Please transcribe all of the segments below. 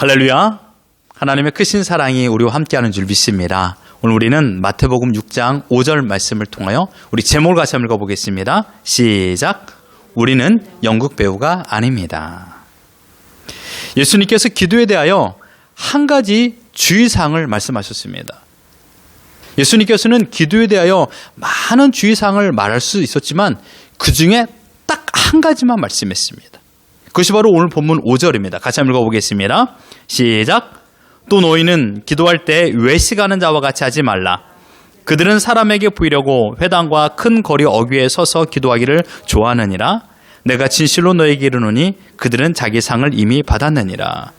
할렐루야. 하나님의 크신 사랑이 우리와 함께하는 줄 믿습니다. 오늘 우리는 마태복음 6장 5절 말씀을 통하여 우리 제목을 같이 한번 읽어보겠습니다. 시작. 우리는 연극 배우가 아닙니다. 예수님께서 기도에 대하여 한 가지 주의사항을 말씀하셨습니다. 예수님께서는 기도에 대하여 많은 주의사항을 말할 수 있었지만 그 중에 딱 한 가지만 말씀했습니다. 그것이 바로 오늘 본문 5절입니다. 같이 한번 읽어보겠습니다. 시작. 또 너희는 기도할 때 외식하는 자와 같이 하지 말라. 그들은 사람에게 보이려고 회당과 큰 거리 어귀에 서서 기도하기를 좋아하느니라. 내가 진실로 너에게 이르노니 그들은 자기 상을 이미 받았느니라.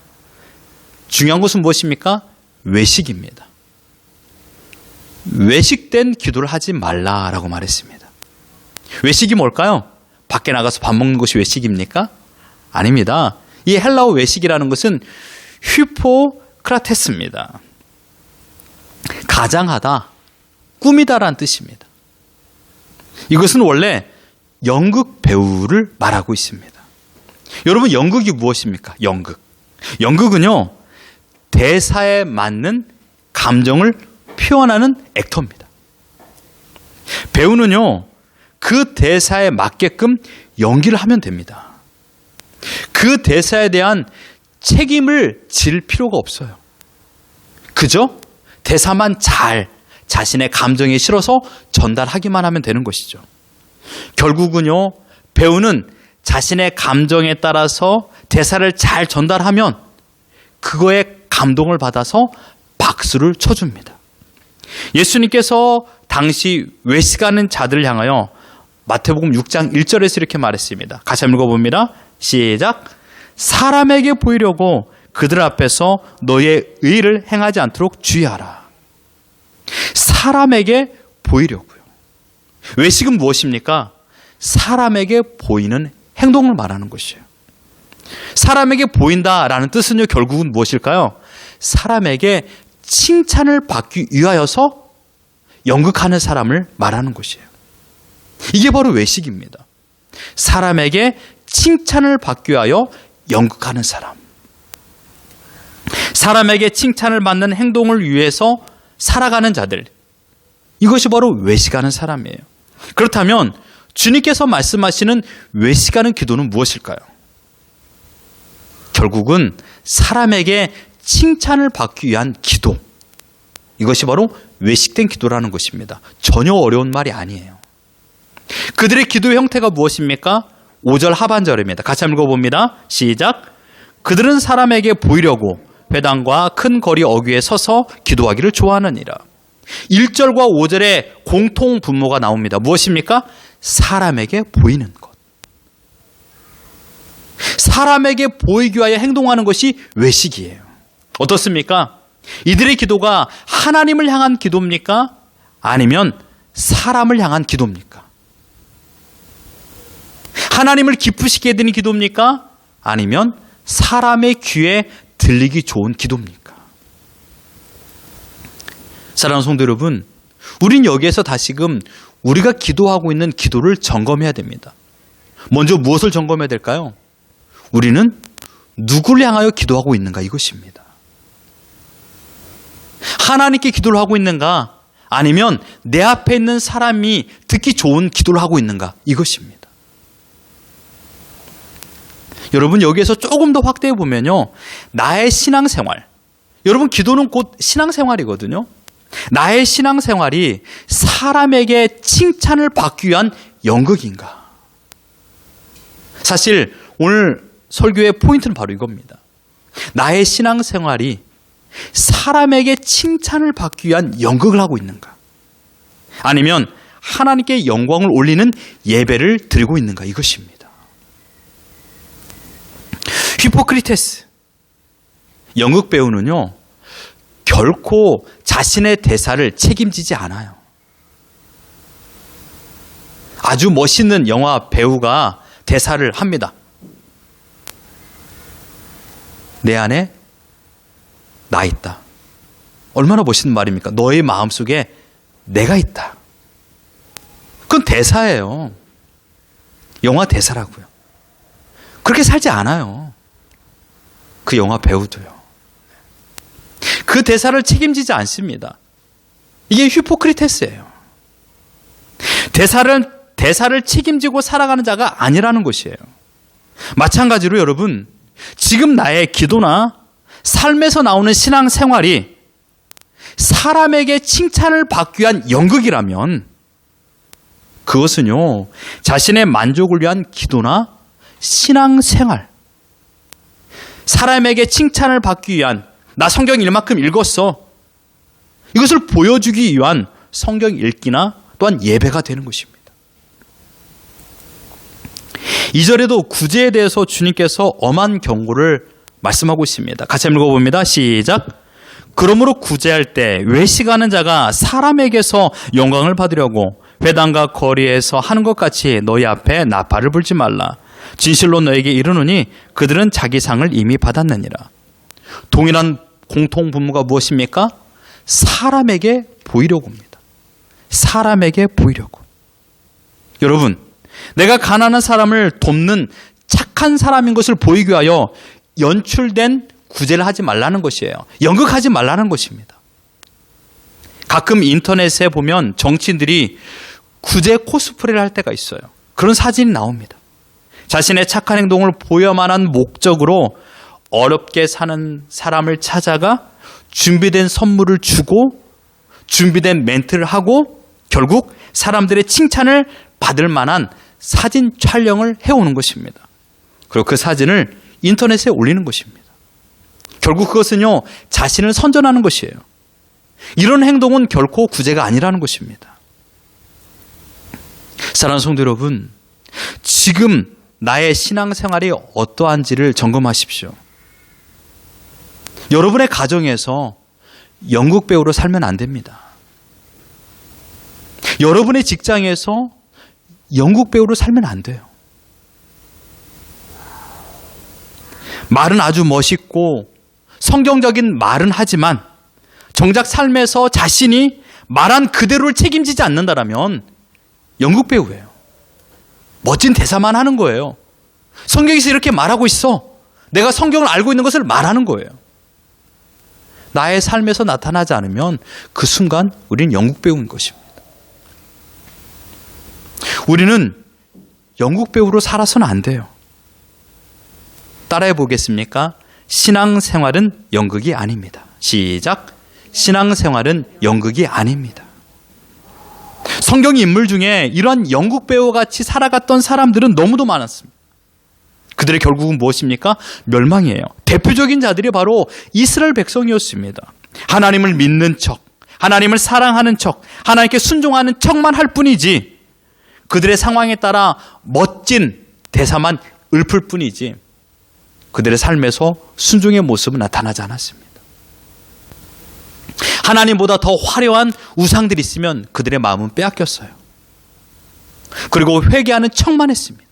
중요한 것은 무엇입니까? 외식입니다. 외식된 기도를 하지 말라라고 말했습니다. 외식이 뭘까요? 밖에 나가서 밥 먹는 것이 외식입니까? 아닙니다. 이 헬라어 외식이라는 것은 휴포크라테스입니다. 가장하다, 꾸미다라는 뜻입니다. 이것은 원래 연극 배우를 말하고 있습니다. 여러분, 연극이 무엇입니까? 연극은요, 대사에 맞는 감정을 표현하는 액터입니다. 배우는요, 그 대사에 맞게끔 연기를 하면 됩니다. 그 대사에 대한 책임을 질 필요가 없어요. 그저 대사만 잘 자신의 감정에 실어서 전달하기만 하면 되는 것이죠. 결국은요, 배우는 자신의 감정에 따라서 대사를 잘 전달하면 그거에 감동을 받아서 박수를 쳐줍니다. 예수님께서 당시 외식하는 자들을 향하여 마태복음 6장 1절에서 이렇게 말했습니다. 같이 한번 읽어봅니다. 시작. 사람에게 보이려고 그들 앞에서 너의 의를 행하지 않도록 주의하라. 사람에게 보이려고요. 외식은 무엇입니까? 사람에게 보이는 행동을 말하는 것이에요. 사람에게 보인다라는 뜻은요, 결국은 무엇일까요? 사람에게 칭찬을 받기 위하여서 연극하는 사람을 말하는 것이에요. 이게 바로 외식입니다. 사람에게 칭찬을 받기 위하여 연극하는 사람. 사람에게 칭찬을 받는 행동을 위해서 살아가는 자들. 이것이 바로 외식하는 사람이에요. 그렇다면 주님께서 말씀하시는 외식하는 기도는 무엇일까요? 결국은 사람에게 칭찬을 받기 위한 기도. 이것이 바로 외식된 기도라는 것입니다. 전혀 어려운 말이 아니에요. 그들의 기도의 형태가 무엇입니까? 5절 하반절입니다. 같이 한번 읽어봅니다. 시작. 그들은 사람에게 보이려고 회당과 큰 거리 어귀에 서서 기도하기를 좋아하느니라. 1절과 5절에 공통 분모가 나옵니다. 무엇입니까? 사람에게 보이는 것. 사람에게 보이기 위하여 행동하는 것이 외식이에요. 어떻습니까? 이들의 기도가 하나님을 향한 기도입니까? 아니면 사람을 향한 기도입니까? 하나님을 기쁘시게 해드리는 기도입니까? 아니면 사람의 귀에 들리기 좋은 기도입니까? 사랑하는 성도 여러분, 우린 여기에서 다시금 우리가 기도하고 있는 기도를 점검해야 됩니다. 먼저 무엇을 점검해야 될까요? 우리는 누구를 향하여 기도하고 있는가, 이것입니다. 하나님께 기도를 하고 있는가? 아니면 내 앞에 있는 사람이 듣기 좋은 기도를 하고 있는가? 이것입니다. 여러분, 여기에서 조금 더 확대해 보면요, 나의 신앙생활, 여러분, 기도는 곧 신앙생활이거든요. 나의 신앙생활이 사람에게 칭찬을 받기 위한 연극인가? 사실 오늘 설교의 포인트는 바로 이겁니다. 나의 신앙생활이 사람에게 칭찬을 받기 위한 연극을 하고 있는가? 아니면 하나님께 영광을 올리는 예배를 드리고 있는가? 이것입니다. 히포크리테스, 연극 배우는요, 결코 자신의 대사를 책임지지 않아요. 아주 멋있는 영화 배우가 대사를 합니다. 내 안에 나 있다. 얼마나 멋있는 말입니까? 너의 마음속에 내가 있다. 그건 대사예요. 영화 대사라고요. 그렇게 살지 않아요. 그 영화 배우도요. 그 대사를 책임지지 않습니다. 이게 히포크리테스예요. 대사를 책임지고 살아가는 자가 아니라는 것이에요. 마찬가지로 여러분, 지금 나의 기도나 삶에서 나오는 신앙생활이 사람에게 칭찬을 받기 위한 연극이라면 그것은요, 자신의 만족을 위한 기도나 신앙생활, 사람에게 칭찬을 받기 위한, 나 성경 일만큼 읽었어, 이것을 보여주기 위한 성경 읽기나 또한 예배가 되는 것입니다. 2절에도 구제에 대해서 주님께서 엄한 경고를 말씀하고 있습니다. 같이 한번 읽어봅니다. 시작. 그러므로 구제할 때 외식하는 자가 사람에게서 영광을 받으려고 회당과 거리에서 하는 것 같이 너희 앞에 나팔을 불지 말라. 진실로 너에게 이르노니 그들은 자기 상을 이미 받았느니라. 동일한 공통 분모가 무엇입니까? 사람에게 보이려고 합니다. 사람에게 보이려고. 여러분, 내가 가난한 사람을 돕는 착한 사람인 것을 보이기 위하여 연출된 구제를 하지 말라는 것이에요. 연극하지 말라는 것입니다. 가끔 인터넷에 보면 정치인들이 구제 코스프레를 할 때가 있어요. 그런 사진이 나옵니다. 자신의 착한 행동을 보여만한 목적으로 어렵게 사는 사람을 찾아가 준비된 선물을 주고 준비된 멘트를 하고 결국 사람들의 칭찬을 받을 만한 사진 촬영을 해오는 것입니다. 그리고 그 사진을 인터넷에 올리는 것입니다. 결국 그것은요, 자신을 선전하는 것이에요. 이런 행동은 결코 구제가 아니라는 것입니다. 사랑하는 성도 여러분, 지금 나의 신앙생활이 어떠한지를 점검하십시오. 여러분의 가정에서 연극 배우로 살면 안 됩니다. 여러분의 직장에서 연극 배우로 살면 안 돼요. 말은 아주 멋있고 성경적인 말은 하지만 정작 삶에서 자신이 말한 그대로를 책임지지 않는다라면 연극 배우예요. 멋진 대사만 하는 거예요. 성경에서 이렇게 말하고 있어. 내가 성경을 알고 있는 것을 말하는 거예요. 나의 삶에서 나타나지 않으면 그 순간 우리는 연극 배우인 것입니다. 우리는 연극 배우로 살아서는 안 돼요. 따라해 보겠습니까? 신앙생활은 연극이 아닙니다. 시작. 신앙생활은 연극이 아닙니다. 성경 인물 중에 이러한 연극 배우와 같이 살아갔던 사람들은 너무도 많았습니다. 그들의 결국은 무엇입니까? 멸망이에요. 대표적인 자들이 바로 이스라엘 백성이었습니다. 하나님을 믿는 척, 하나님을 사랑하는 척, 하나님께 순종하는 척만 할 뿐이지 그들의 상황에 따라 멋진 대사만 읊을 뿐이지 그들의 삶에서 순종의 모습은 나타나지 않았습니다. 하나님보다 더 화려한 우상들이 있으면 그들의 마음은 빼앗겼어요. 그리고 회개하는 척만 했습니다.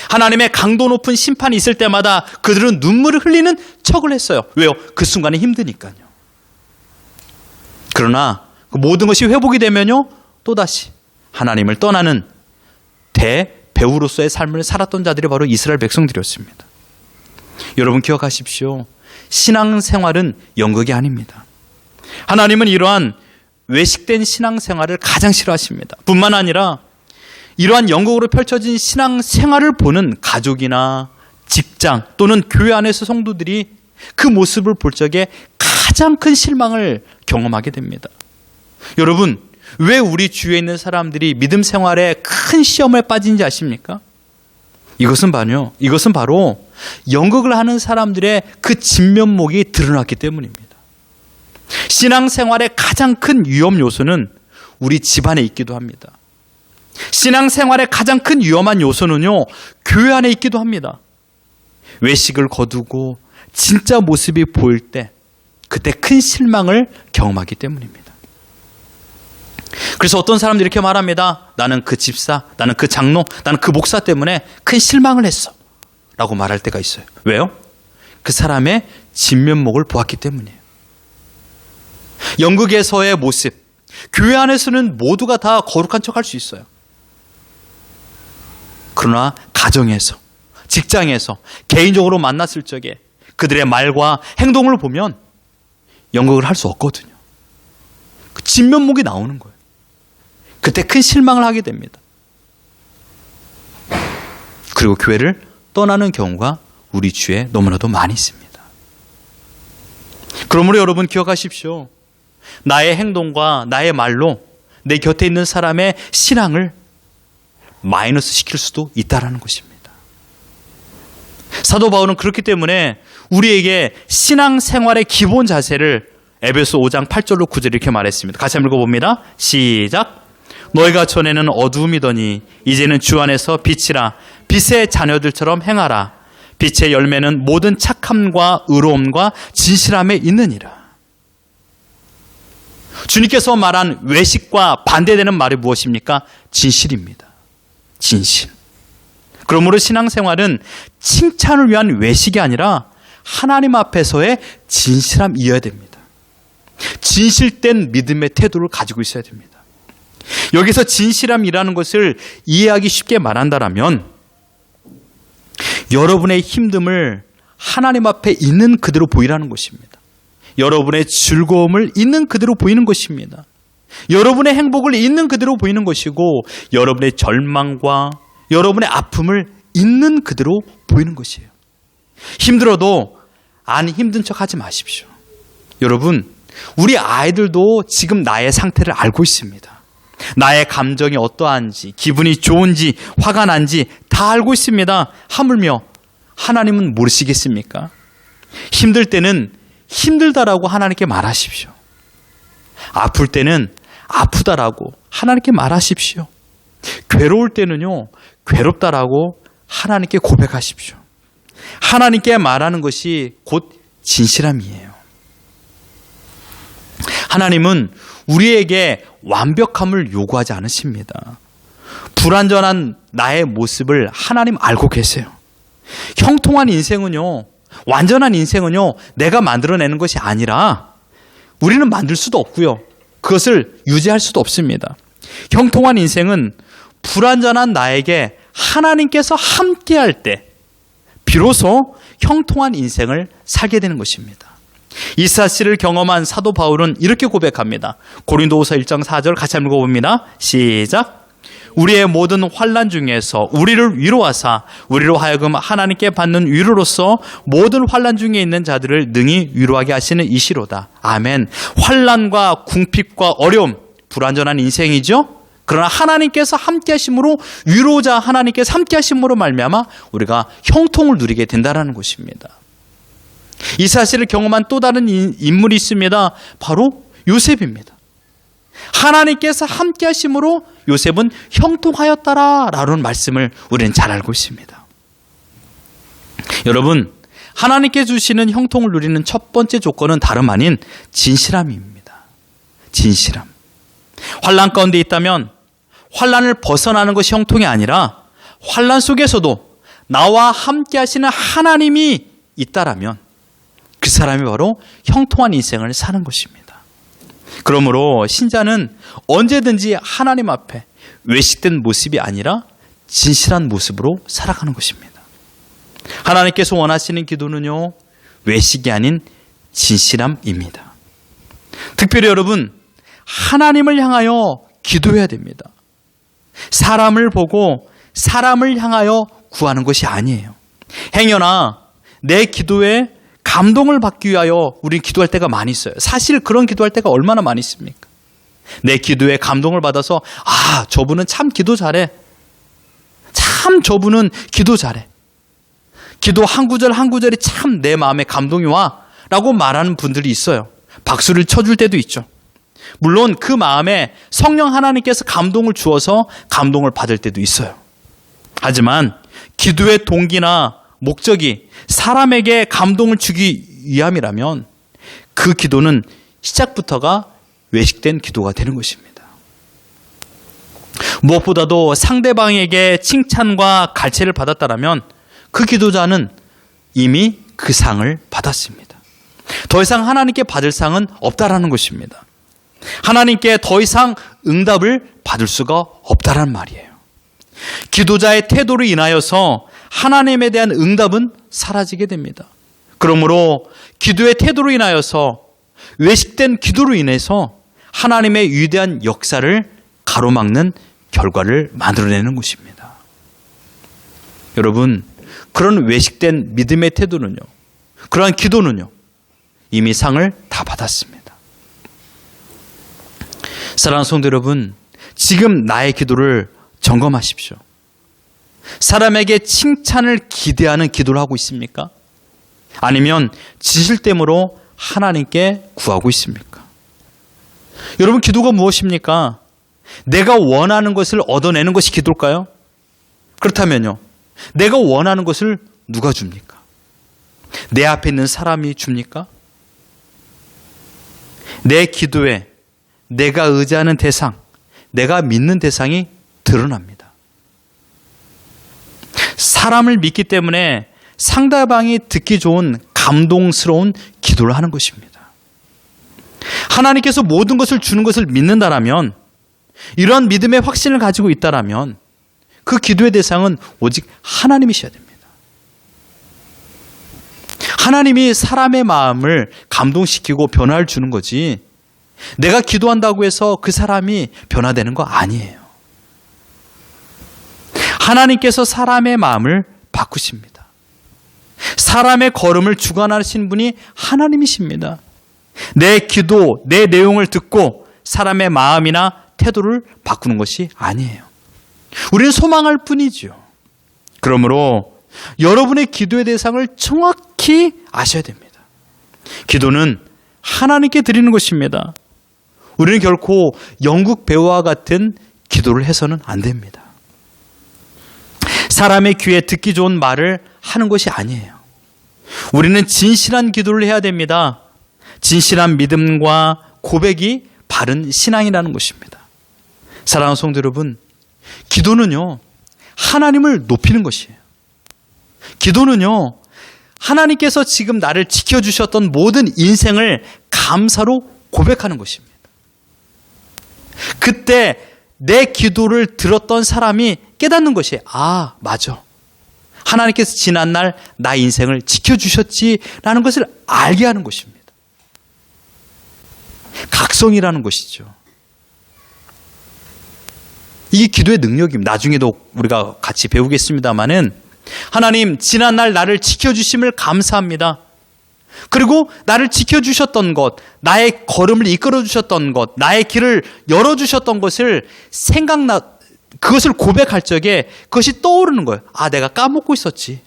하나님의 강도 높은 심판이 있을 때마다 그들은 눈물을 흘리는 척을 했어요. 왜요? 그 순간에 힘드니까요. 그러나 그 모든 것이 회복이 되면요, 또다시 하나님을 떠나는 대배우로서의 삶을 살았던 자들이 바로 이스라엘 백성들이었습니다. 여러분 기억하십시오. 신앙생활은 연극이 아닙니다. 하나님은 이러한 외식된 신앙생활을 가장 싫어하십니다. 뿐만 아니라 이러한 연극으로 펼쳐진 신앙생활을 보는 가족이나 직장 또는 교회 안에서 성도들이 그 모습을 볼 적에 가장 큰 실망을 경험하게 됩니다. 여러분, 왜 우리 주위에 있는 사람들이 믿음 생활에 큰 시험에 빠진지 아십니까? 이것은 바로 연극을 하는 사람들의 그 진면목이 드러났기 때문입니다. 신앙생활의 가장 큰 위험 요소는 우리 집안에 있기도 합니다. 신앙생활의 가장 큰 위험한 요소는요, 교회 안에 있기도 합니다. 외식을 거두고 진짜 모습이 보일 때 그때 큰 실망을 경험하기 때문입니다. 그래서 어떤 사람들이 이렇게 말합니다. 나는 그 집사, 나는 그 장로, 나는 그 목사 때문에 큰 실망을 했어 라고 말할 때가 있어요. 왜요? 그 사람의 진면목을 보았기 때문이에요. 연극에서의 모습, 교회 안에서는 모두가 다 거룩한 척 할 수 있어요. 그러나 가정에서, 직장에서, 개인적으로 만났을 적에 그들의 말과 행동을 보면 연극을 할 수 없거든요. 그 진면목이 나오는 거예요. 그때 큰 실망을 하게 됩니다. 그리고 교회를 떠나는 경우가 우리 주위에 너무나도 많이 있습니다. 그러므로 여러분 기억하십시오. 나의 행동과 나의 말로 내 곁에 있는 사람의 신앙을 마이너스 시킬 수도 있다는 것입니다. 사도 바울은 그렇기 때문에 우리에게 신앙생활의 기본 자세를 에베소 5장 8절로 9절 이렇게 말했습니다. 같이 한번 읽어봅니다. 시작. 너희가 전에는 어두움이더니 이제는 주 안에서 빛이라. 빛의 자녀들처럼 행하라. 빛의 열매는 모든 착함과 의로움과 진실함에 있느니라. 주님께서 말한 외식과 반대되는 말이 무엇입니까? 진실입니다. 진실. 그러므로 신앙생활은 칭찬을 위한 외식이 아니라 하나님 앞에서의 진실함이어야 됩니다. 진실된 믿음의 태도를 가지고 있어야 됩니다. 여기서 진실함이라는 것을 이해하기 쉽게 말한다면 여러분의 힘듦을 하나님 앞에 있는 그대로 보이라는 것입니다. 여러분의 즐거움을 있는 그대로 보이는 것입니다. 여러분의 행복을 있는 그대로 보이는 것이고 여러분의 절망과 여러분의 아픔을 있는 그대로 보이는 것이에요. 힘들어도 안 힘든 척 하지 마십시오. 여러분, 우리 아이들도 지금 나의 상태를 알고 있습니다. 나의 감정이 어떠한지, 기분이 좋은지, 화가 난지 다 알고 있습니다. 하물며 하나님은 모르시겠습니까? 힘들 때는 힘들다라고 하나님께 말하십시오. 아플 때는 아프다라고 하나님께 말하십시오. 괴로울 때는요, 괴롭다라고 하나님께 고백하십시오. 하나님께 말하는 것이 곧 진실함이에요. 하나님은 우리에게 완벽함을 요구하지 않으십니다. 불완전한 나의 모습을 하나님 알고 계세요. 형통한 인생은요, 완전한 인생은요, 내가 만들어내는 것이 아니라 우리는 만들 수도 없고요. 그것을 유지할 수도 없습니다. 형통한 인생은 불완전한 나에게 하나님께서 함께할 때 비로소 형통한 인생을 살게 되는 것입니다. 이 사실을 경험한 사도 바울은 이렇게 고백합니다. 고린도후서 1장 4절 같이 한번 읽어봅니다. 시작. 우리의 모든 환난 중에서 우리를 위로하사 우리로 하여금 하나님께 받는 위로로서 모든 환난 중에 있는 자들을 능히 위로하게 하시는 이시로다. 아멘. 환난과 궁핍과 어려움, 불완전한 인생이죠. 그러나 하나님께서 함께 하심으로, 위로자 하나님께서 함께 하심으로 말미암아 우리가 형통을 누리게 된다는 것입니다. 이 사실을 경험한 또 다른 인물이 있습니다. 바로 요셉입니다. 하나님께서 함께 하심으로 요셉은 형통하였다라는 말씀을 우리는 잘 알고 있습니다. 여러분, 하나님께 주시는 형통을 누리는 첫 번째 조건은 다름 아닌 진실함입니다. 진실함. 환난 가운데 있다면 환난을 벗어나는 것이 형통이 아니라 환난 속에서도 나와 함께 하시는 하나님이 있다라면 그 사람이 바로 형통한 인생을 사는 것입니다. 그러므로 신자는 언제든지 하나님 앞에 외식된 모습이 아니라 진실한 모습으로 살아가는 것입니다. 하나님께서 원하시는 기도는요, 외식이 아닌 진실함입니다. 특별히 여러분, 하나님을 향하여 기도해야 됩니다. 사람을 보고 사람을 향하여 구하는 것이 아니에요. 행여나 내 기도에 감동을 받기 위하여 우리는 기도할 때가 많이 있어요. 사실 그런 기도할 때가 얼마나 많이 있습니까? 내 기도에 감동을 받아서 저분은 참 기도 잘해. 참 저분은 기도 잘해. 기도 한 구절 한 구절이 참 내 마음에 감동이 와 라고 말하는 분들이 있어요. 박수를 쳐줄 때도 있죠. 물론 그 마음에 성령 하나님께서 감동을 주어서 감동을 받을 때도 있어요. 하지만 기도의 동기나 목적이 사람에게 감동을 주기 위함이라면 그 기도는 시작부터가 외식된 기도가 되는 것입니다. 무엇보다도 상대방에게 칭찬과 갈채를 받았다면 그 기도자는 이미 그 상을 받았습니다. 더 이상 하나님께 받을 상은 없다라는 것입니다. 하나님께 더 이상 응답을 받을 수가 없다란 말이에요. 기도자의 태도로 인하여서 하나님에 대한 응답은 사라지게 됩니다. 그러므로 기도의 태도로 인하여서 외식된 기도로 인해서 하나님의 위대한 역사를 가로막는 결과를 만들어내는 것입니다. 여러분, 그런 외식된 믿음의 태도는요, 그러한 기도는요, 이미 상을 다 받았습니다. 사랑하는 성도 여러분, 지금 나의 기도를 점검하십시오. 사람에게 칭찬을 기대하는 기도를 하고 있습니까? 아니면 지실됨으로 하나님께 구하고 있습니까? 여러분, 기도가 무엇입니까? 내가 원하는 것을 얻어내는 것이 기도일까요? 그렇다면요, 내가 원하는 것을 누가 줍니까? 내 앞에 있는 사람이 줍니까? 내 기도에 내가 의지하는 대상, 내가 믿는 대상이 드러납니다. 사람을 믿기 때문에 상대방이 듣기 좋은 감동스러운 기도를 하는 것입니다. 하나님께서 모든 것을 주는 것을 믿는다라면, 이러한 믿음의 확신을 가지고 있다라면 그 기도의 대상은 오직 하나님이셔야 됩니다. 하나님이 사람의 마음을 감동시키고 변화를 주는 거지, 내가 기도한다고 해서 그 사람이 변화되는 거 아니에요. 하나님께서 사람의 마음을 바꾸십니다. 사람의 걸음을 주관하신 분이 하나님이십니다. 내 기도, 내 내용을 듣고 사람의 마음이나 태도를 바꾸는 것이 아니에요. 우리는 소망할 뿐이죠. 그러므로 여러분의 기도의 대상을 정확히 아셔야 됩니다. 기도는 하나님께 드리는 것입니다. 우리는 결코 영국 배우와 같은 기도를 해서는 안 됩니다. 사람의 귀에 듣기 좋은 말을 하는 것이 아니에요. 우리는 진실한 기도를 해야 됩니다. 진실한 믿음과 고백이 바른 신앙이라는 것입니다. 사랑하는 성도 여러분, 기도는요, 하나님을 높이는 것이에요. 기도는요, 하나님께서 지금 나를 지켜주셨던 모든 인생을 감사로 고백하는 것입니다. 그때 내 기도를 들었던 사람이 깨닫는 것이, 아, 맞아, 하나님께서 지난날 나 인생을 지켜주셨지라는 것을 알게 하는 것입니다. 각성이라는 것이죠. 이게 기도의 능력입니다. 나중에도 우리가 같이 배우겠습니다마는, 하나님, 지난날 나를 지켜주심을 감사합니다. 그리고 나를 지켜주셨던 것, 나의 걸음을 이끌어주셨던 것, 나의 길을 열어주셨던 것을 그것을 고백할 적에 그것이 떠오르는 거예요. 아, 내가 까먹고 있었지.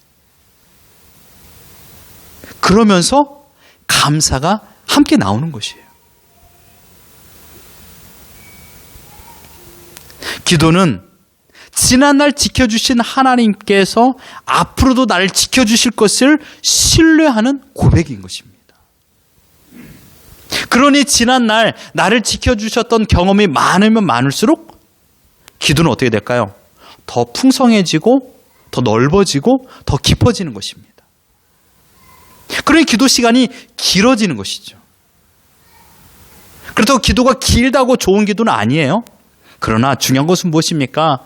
그러면서 감사가 함께 나오는 것이에요. 기도는 지난날 지켜주신 하나님께서 앞으로도 나를 지켜주실 것을 신뢰하는 고백인 것입니다. 그러니 지난날 나를 지켜주셨던 경험이 많으면 많을수록 기도는 어떻게 될까요? 더 풍성해지고 더 넓어지고 더 깊어지는 것입니다. 그러니 기도 시간이 길어지는 것이죠. 그렇다고 기도가 길다고 좋은 기도는 아니에요. 그러나 중요한 것은 무엇입니까?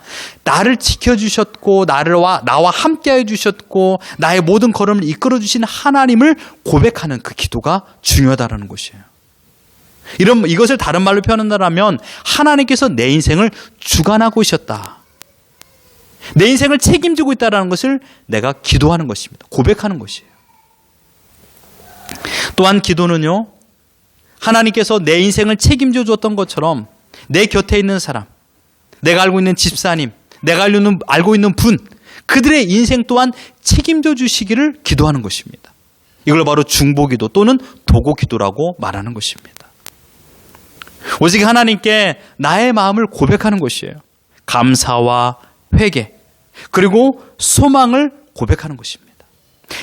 나를 지켜주셨고 나와 함께해 주셨고 나의 모든 걸음을 이끌어 주신 하나님을 고백하는 그 기도가 중요하다는 것이에요. 이것을 다른 말로 표현한다면 하나님께서 내 인생을 주관하고 있었다. 내 인생을 책임지고 있다는 것을 내가 기도하는 것입니다. 고백하는 것이에요. 또한 기도는요, 하나님께서 내 인생을 책임져 주었던 것처럼 내 곁에 있는 사람, 내가 알고 있는 집사님, 내가 알고 있는 분, 그들의 인생 또한 책임져 주시기를 기도하는 것입니다. 이걸 바로 중보기도 또는 도고기도라고 말하는 것입니다. 오직 하나님께 나의 마음을 고백하는 것이에요. 감사와 회개, 그리고 소망을 고백하는 것입니다.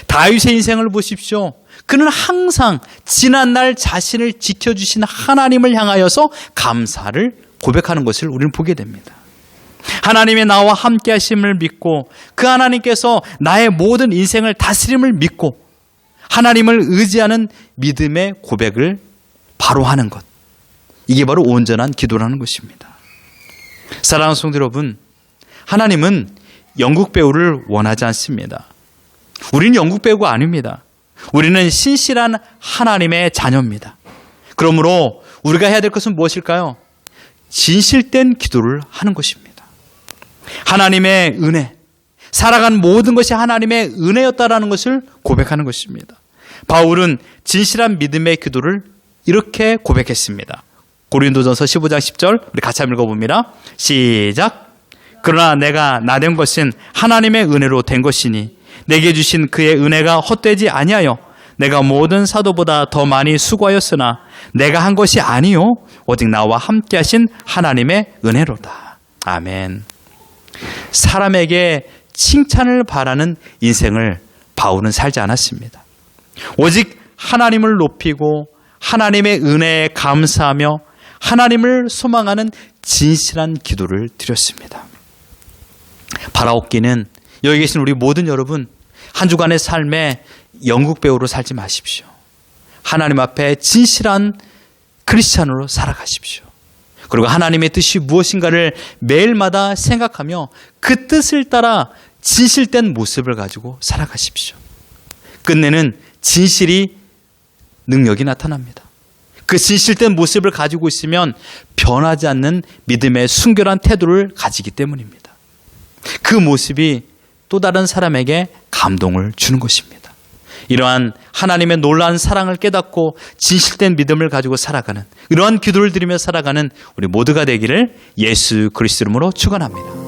다윗의 인생을 보십시오. 그는 항상 지난날 자신을 지켜주신 하나님을 향하여서 감사를 고백하는 것을 우리는 보게 됩니다. 하나님의 나와 함께 하심을 믿고 그 하나님께서 나의 모든 인생을 다스림을 믿고 하나님을 의지하는 믿음의 고백을 바로 하는 것, 이게 바로 온전한 기도라는 것입니다. 사랑하는 성도 여러분, 하나님은 영국 배우를 원하지 않습니다. 우리는 영국 배우가 아닙니다. 우리는 신실한 하나님의 자녀입니다. 그러므로 우리가 해야 될 것은 무엇일까요? 진실된 기도를 하는 것입니다. 하나님의 은혜, 살아간 모든 것이 하나님의 은혜였다라는 것을 고백하는 것입니다. 바울은 진실한 믿음의 기도를 이렇게 고백했습니다. 고린도전서 15장 10절 우리 같이 한번 읽어봅니다. 시작. 그러나 내가 나된 것은 하나님의 은혜로 된 것이니 내게 주신 그의 은혜가 헛되지 아니하여 내가 모든 사도보다 더 많이 수고하였으나 내가 한 것이 아니요 오직 나와 함께 하신 하나님의 은혜로다. 아멘. 사람에게 칭찬을 바라는 인생을 바울은 살지 않았습니다. 오직 하나님을 높이고 하나님의 은혜에 감사하며 하나님을 소망하는 진실한 기도를 드렸습니다. 바라옵기는 여기 계신 우리 모든 여러분 한 주간의 삶에 연극 배우로 살지 마십시오. 하나님 앞에 진실한 크리스찬으로 살아가십시오. 그리고 하나님의 뜻이 무엇인가를 매일마다 생각하며 그 뜻을 따라 진실된 모습을 가지고 살아가십시오. 끝내는 진실이 능력이 나타납니다. 그 진실된 모습을 가지고 있으면 변하지 않는 믿음의 순결한 태도를 가지기 때문입니다. 그 모습이 또 다른 사람에게 감동을 주는 것입니다. 이러한 하나님의 놀라운 사랑을 깨닫고 진실된 믿음을 가지고 살아가는 이러한 기도를 드리며 살아가는 우리 모두가 되기를 예수 그리스도 이름으로 축원합니다.